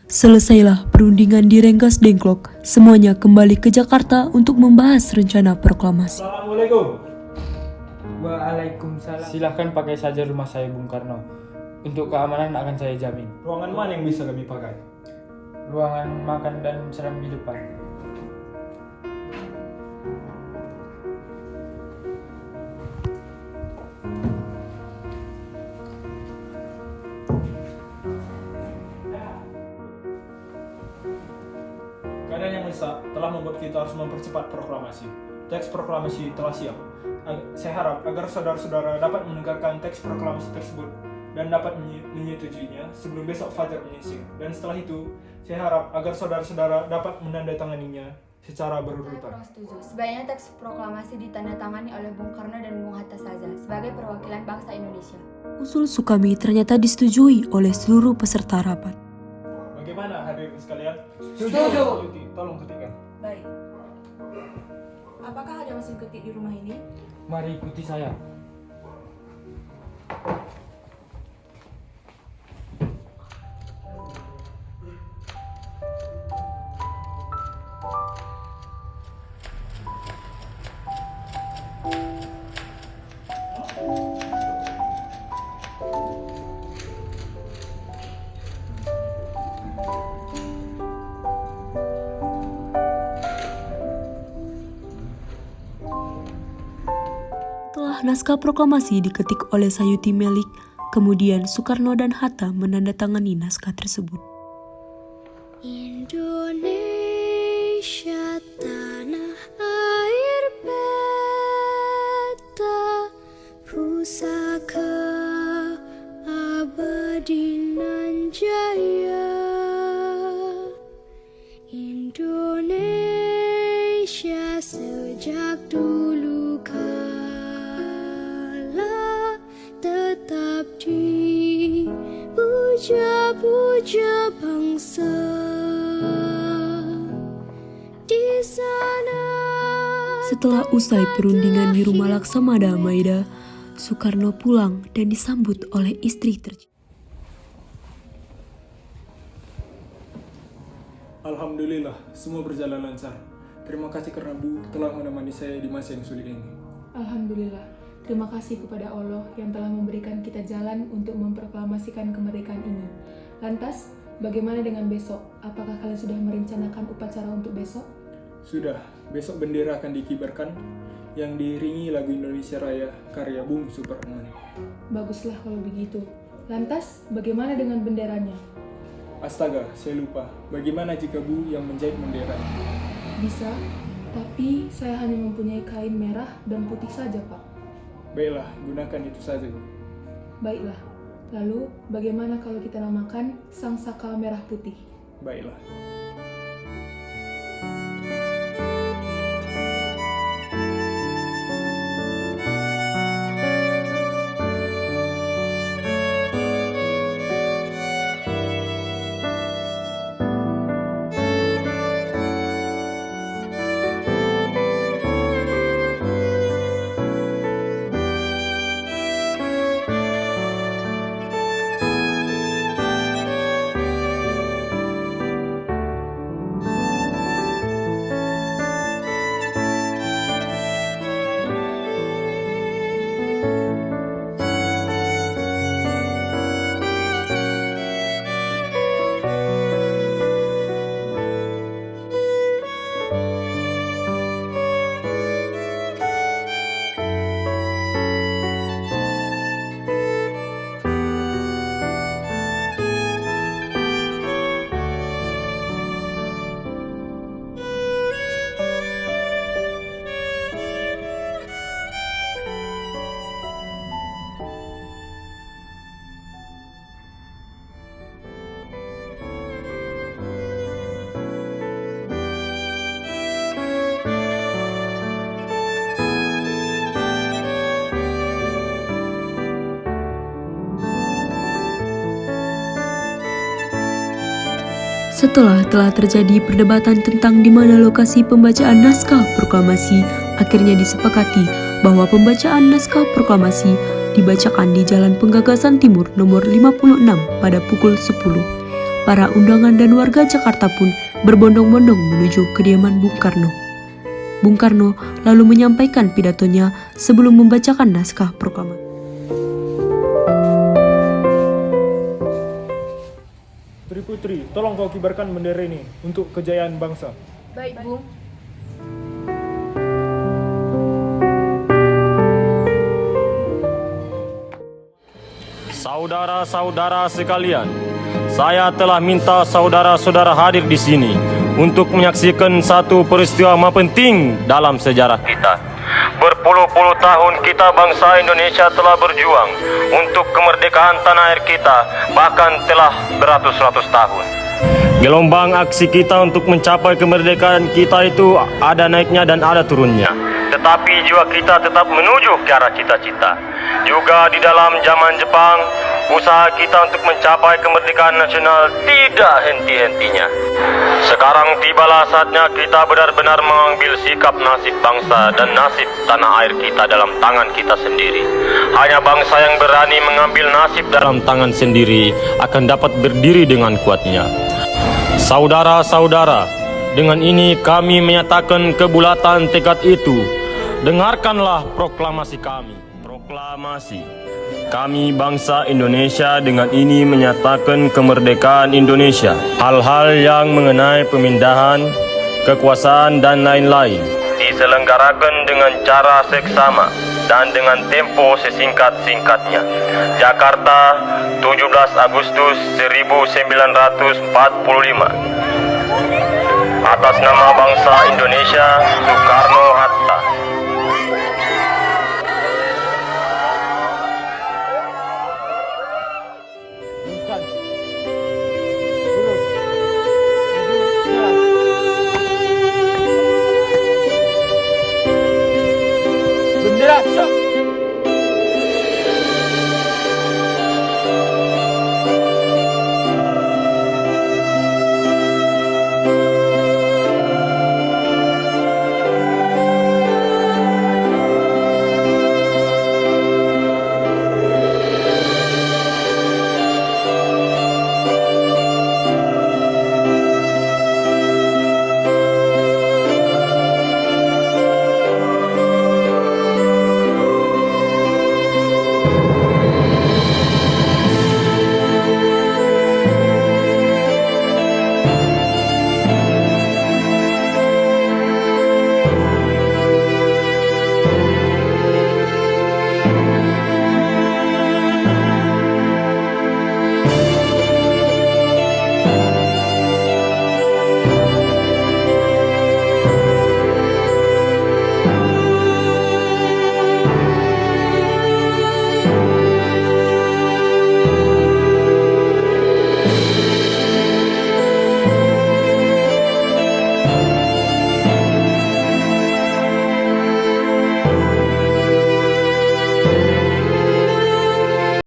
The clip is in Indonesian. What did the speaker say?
Selesailah perundingan di Rengas Dengklok. Semuanya kembali ke Jakarta untuk membahas rencana proklamasi. Assalamualaikum. Waalaikumsalam. Silahkan pakai saja rumah saya, Bung Karno. Untuk keamanan akan saya jamin. Ruangan mana yang bisa kami pakai? Ruangan makan dan serambi depan. Keadaan yang mendesak telah membuat kita harus mempercepat proklamasi. Teks proklamasi telah siap. Saya harap agar saudara-saudara dapat mendengarkan teks proklamasi tersebut dan dapat menyetujuinya sebelum besok fajar menyingsing. Dan setelah itu, saya harap agar saudara-saudara dapat menandatanganinya secara berurutan. Saya kurang setuju. Sebaiknya teks proklamasi ditandatangani oleh Bung Karno dan Bung Hatta saja sebagai perwakilan bangsa Indonesia. Usul Sukami ternyata disetujui oleh seluruh peserta rapat. Bagaimana hadirin sekalian? Setuju. Tolong ketikkan. Baik. Apakah ada mesin ketik di rumah ini? Mari ikuti saya. Setelah naskah proklamasi diketik oleh Sayuti Melik, kemudian Soekarno dan Hatta menandatangani naskah tersebut. Indonesia tanah air beta pusaka abadi nan jaya. Indonesia sejak dulu kala tetap dipuja-puja bangsa di sana. Setelah usai perundingan di rumah Laksamada Maida, Soekarno pulang dan disambut oleh istri tercinta. Alhamdulillah, semua berjalan lancar. Terima kasih karena Bu telah menemani saya di masa yang sulit ini. Alhamdulillah. Terima kasih kepada Allah yang telah memberikan kita jalan untuk memproklamasikan kemerdekaan ini. Lantas, bagaimana dengan besok? Apakah kalian sudah merencanakan upacara untuk besok? Sudah, besok bendera akan dikibarkan yang diiringi lagu Indonesia Raya karya Bung Supratman. Baguslah kalau begitu. Lantas, bagaimana dengan benderanya? Astaga, saya lupa. Bagaimana jika Bu yang menjahit bendera? Bisa, tapi saya hanya mempunyai kain merah dan putih saja, Pak. Baiklah, gunakan itu saja, Bu. Baiklah. Lalu, bagaimana kalau kita namakan Sang Saka Merah Putih? Baiklah. Setelah telah terjadi perdebatan tentang di mana lokasi pembacaan naskah proklamasi, akhirnya disepakati bahwa pembacaan naskah proklamasi dibacakan di Jalan Penggagasan Timur nomor 56 pada pukul 10. para undangan dan warga Jakarta pun berbondong-bondong menuju kediaman Bung Karno. Bung Karno lalu menyampaikan pidatonya sebelum membacakan naskah proklamasi. Putri-putri, tolong kau kibarkan bendera ini untuk kejayaan bangsa. Baik, Bung. Saudara-saudara sekalian, saya telah minta saudara-saudara hadir di sini untuk menyaksikan satu peristiwa penting dalam sejarah kita. Berpuluh-puluh tahun kita bangsa Indonesia telah berjuang untuk kemerdekaan tanah air kita, bahkan telah beratus-ratus tahun. Gelombang aksi kita untuk mencapai kemerdekaan kita itu ada naiknya dan ada turunnya. Tetapi jiwa kita tetap menuju ke arah cita-cita. Juga di dalam zaman Jepang, usaha kita untuk mencapai kemerdekaan nasional tidak henti-hentinya. Sekarang tibalah saatnya kita benar-benar mengambil sikap nasib bangsa dan nasib tanah air kita dalam tangan kita sendiri. Hanya bangsa yang berani mengambil nasib dalam tangan sendiri akan dapat berdiri dengan kuatnya. Saudara-saudara, dengan ini kami menyatakan kebulatan tekad itu. Dengarkanlah proklamasi kami. Proklamasi. Kami bangsa Indonesia dengan ini menyatakan kemerdekaan Indonesia. Hal-hal yang mengenai pemindahan, kekuasaan dan lain-lain diselenggarakan dengan cara seksama dan dengan tempo sesingkat-singkatnya. Jakarta, 17 Agustus 1945. Atas nama bangsa Indonesia, Soekarno-Hatta